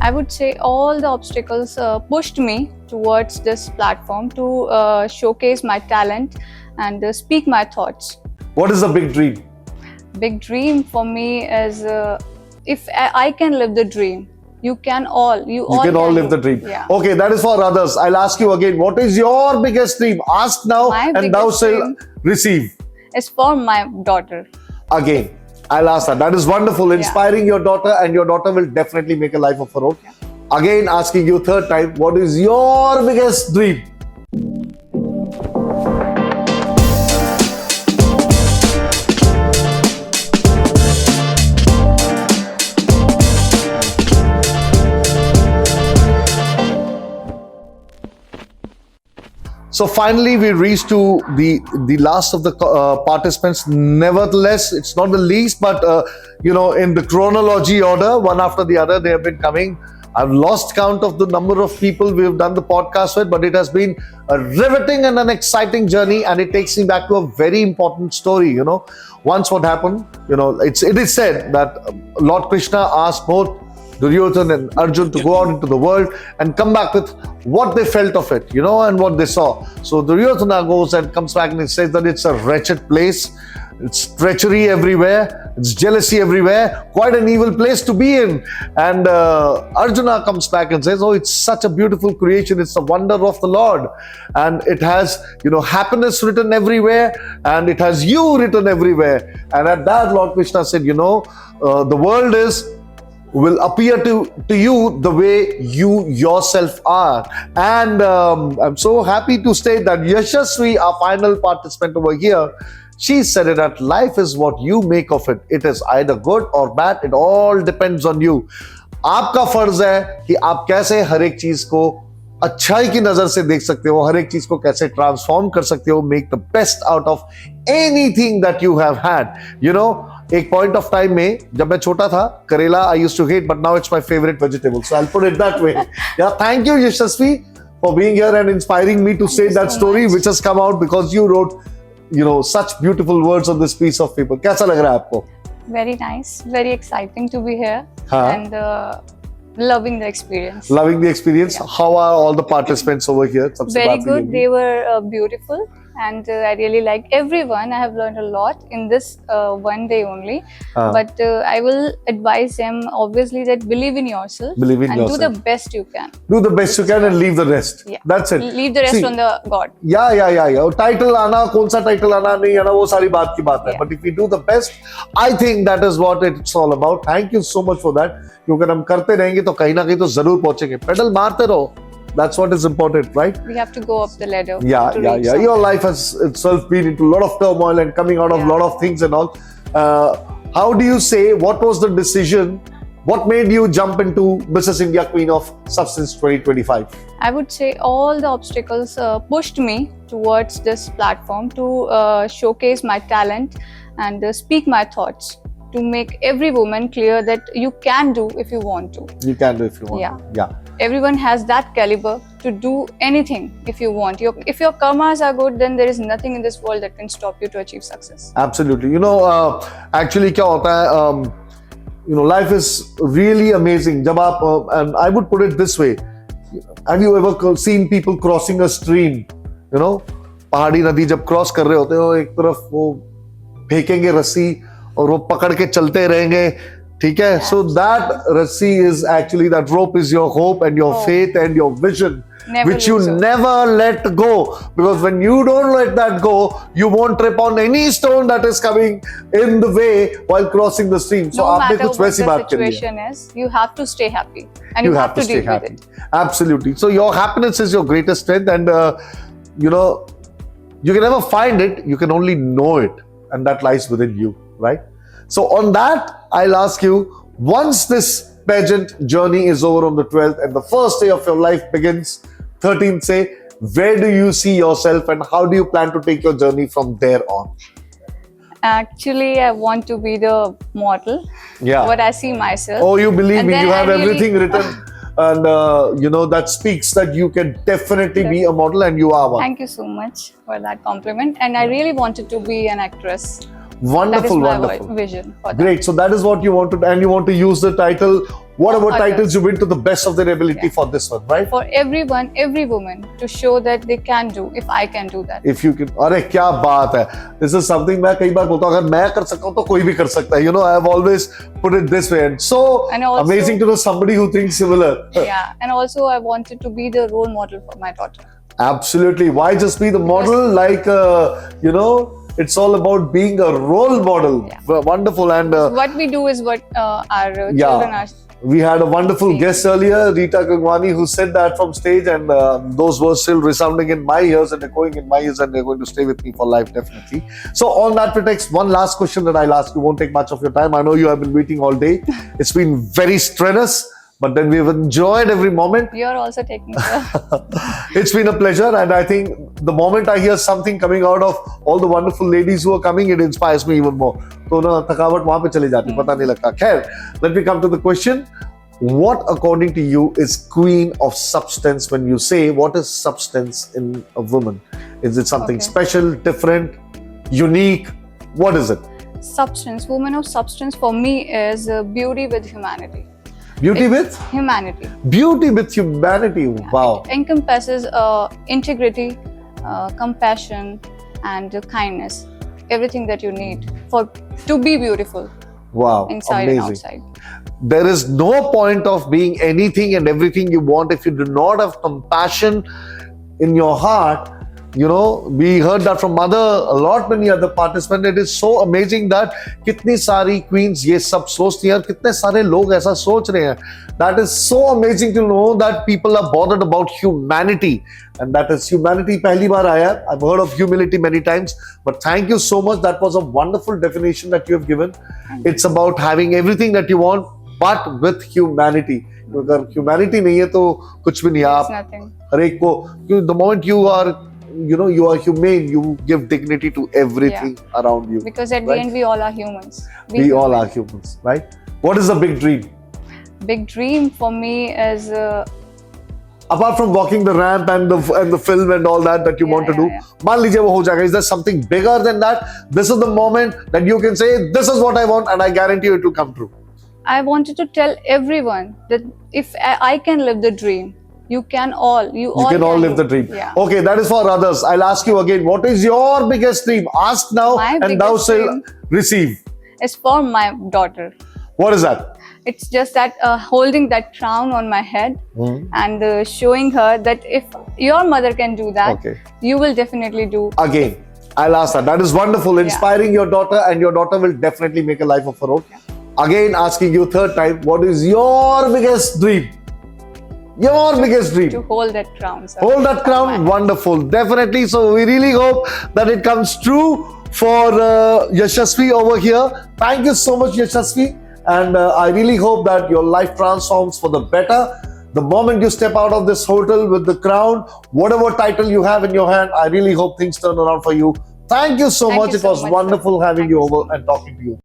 I would say all the obstacles pushed me towards this platform to showcase my talent and speak my thoughts. What is the big dream? Big dream for me is if I can live the dream, you can all live the dream. Yeah. Okay, that is for others. I'll ask you again, what is your biggest dream? Ask now My and thou biggest shall dream receive. It's for my daughter. Again, I'll ask that. That is wonderful. Inspiring your daughter, and your daughter will definitely make a life of her own. Again, asking you third time, what is your biggest dream? So finally, we reached to the last of the participants. Nevertheless, it's not the least, but in the chronology order, one after the other, they have been coming. I've lost count of the number of people we have done the podcast with, but it has been a riveting and an exciting journey, and it takes me back to a very important story. Once what happened, it is said that Lord Krishna asked both Duryodhana and Arjun to go out into the world and come back with what they felt of it, and what they saw. So Duryodhana goes and comes back and he says that it's a wretched place. It's treachery everywhere. It's jealousy everywhere. Quite an evil place to be in. And Arjuna comes back and says, oh, it's such a beautiful creation. It's the wonder of the Lord. And it has, happiness written everywhere. And it has you written everywhere. And at that, Lord Krishna said, the world will appear to you the way you yourself are. And I'm so happy to state that Yashasvi, our final participant over here, she said it that life is what you make of it. It is either good or bad. It all depends on you. आपका फर्ज है कि आप कैसे हर एक चीज को अच्छाई की नजर से देख सकते हो, हर एक चीज को कैसे ट्रांसफॉर्म कर सकते हो, make the best out of anything that you have had. एक पॉइंट ऑफ टाइम में जब मैं छोटा था, karela I used to hate, but now it's my favourite vegetable. So I will put it that way. Yeah, thank you Yashasvi for being here and inspiring me to say that story which has come out because you wrote such beautiful words on this piece of paper. कैसा लग रहा है आपको? Very nice, very exciting to be here. And loving the experience. Loving the experience. Yeah. How are all the participants over here? Very good. They were beautiful, and I really like everyone. I have learned a lot in this one day only. But I will advise them obviously that believe in yourself. Believe in and yourself. do the best you can. Do the best you can and leave the rest. Yeah. That's it. Leave the rest on the God. Yeah. Title आना, कौन सा title आना नहीं आना, वो सारी बात की बात है. But if we do the best, I think that is what it's all about. Thank you so much for that. क्योंकि हम करते रहेंगे तो कहीं ना कहीं तो जरूर पहुंचेंगे. पेडल मारते रहो. That's what is important, right? We have to go up the ladder. Yeah. Your life has itself been into a lot of turmoil and coming out of a lot of things and all. How do you say, what was the decision? What made you jump into Mrs. India Queen of Substance 2025? I would say all the obstacles pushed me towards this platform to showcase my talent and speak my thoughts, to make every woman clear that you can do if you want to. You can do if you want to. Yeah. Everyone has that caliber to do anything if you want. If your karmas are good, then there is nothing in this world that can stop you to achieve success. Absolutely. Actually क्या होता है, life is really amazing. जब आप, and I would put it this way, have you ever seen people crossing a stream? पहाड़ी नदी जब cross कर रहे होते हो, एक तरफ वो फेंकेंगे रस्सी और वो पकड़ के चलते रहेंगे, ठीक है? So that रस्सी is actually, that rope is your hope and your faith and your vision, which you never let go, because when you don't let that go, you won't trip on any stone that is coming in the way while crossing the stream. So no आपने matter कुछ what वैसी the बात करी है. situation is, you have to stay happy and you have to stay deal happy. with it. Absolutely. So your happiness is your greatest strength, and you can never find it, you can only know it, and that lies within you, right? So on that, I'll ask you, once this pageant journey is over on the 12th and the first day of your life begins, 13th say, where do you see yourself and how do you plan to take your journey from there on? Actually, I want to be the model. Yeah. What I see myself. Oh, you believe And me, then you have I really- everything written. And that speaks that you can definitely be a model, and you are one. Thank you so much for that compliment. And I really wanted to be an actress. Wonderful, that is my wonderful. vision for that. Great. So that is what you want to, and you want to use the title whatever others. titles you win to the best of their ability Yeah. for this one, right? For everyone, every woman, to show that they can do, if I can do that. If you can, अरे क्या बात है, this is something मैं कई बार बोलता हूँ, अगर मैं कर सकता हूँ तो कोई भी कर सकता है. You know, I have always put it this way, and so And also- amazing to know somebody who thinks similar. Yeah, and also I wanted to be the role model for my daughter. Absolutely. Why just be the model? Like, you know, it's all about being a role model. Yeah. Wonderful. And What we do is what our children are. we had a wonderful seeing. guest earlier, Rita Gangwani, who said that from stage, and those words still resounding in my ears and echoing in my ears, and they're going to stay with me for life, definitely. So, on that pretext, one last question that I'll ask you, won't take much of your time. I know you have been waiting all day. It's been very strenuous, but then we've enjoyed every moment. You're also taking care. It's been a pleasure, and I think the moment I hear something coming out of all the wonderful ladies who are coming, it inspires me even more. तो ना थकावट वहाँ पे चली जाती, पता नहीं लगता. खैर, let me come to the question. What, according to you, is queen of substance? When you say, what is substance in a woman? Is it something Okay. special, different, unique? What is it? Substance, woman of substance for me is beauty with humanity. Beauty with Humanity. beauty with humanity. Wow. It encompasses integrity, compassion, and kindness. Everything that you need to be beautiful Wow. inside and Amazing. outside. There is no point of being anything and everything you want if you do not have compassion in your heart. You know, we heard that from mother a lot, many other participants. It is so amazing that कितनी सारी queens ये सब सोचती हैं और कितने सारे लोग ऐसा सोच रहे हैं. That is so amazing to know that people are bothered about humanity, and that is humanity पहली बार आया. I've heard of humility many times, but thank you so much. That was a wonderful definition that you have given. It's about having everything that you want, but with humanity. अगर humanity नहीं है तो कुछ भी नहीं है. It's आप nothing. हर एक को, the moment you are, you know, you are humane, you give dignity to everything around you. Because at Right. the end, we all are humans. We all are humans, right? What is the big dream? Big dream for me is Apart from walking the ramp and the film and all that you want to do, मान लीजिए वो हो जाएगा. Is there something bigger than that? This is the moment that you can say, this is what I want, and I guarantee you it will come true. I wanted to tell everyone that if I can live the dream, you can all. You You can all live do. the dream. Yeah. Okay, that is for others. I'll ask you again. What is your biggest dream? Ask now, My and thou biggest shall dream- receive. It's for my daughter. What is that? It's just that holding that crown on my head and showing her that if your mother can do that, Okay. you will definitely do. Again, I'll ask that. That is wonderful, inspiring your daughter, and your daughter will definitely make a life of her own. Again, asking you third time, what is your biggest dream? Your biggest dream. To hold that crown. Sir. Hold that crown. Wonderful. Definitely. So we really hope that it comes true for Yashasvi over here. Thank you so much, Yashasvi. And I really hope that your life transforms for the better. The moment you step out of this hotel with the crown, whatever title you have in your hand, I really hope things turn around for you. Thank you so Thank much. you It so was much, wonderful sir. having Thank you you so over and talking to you.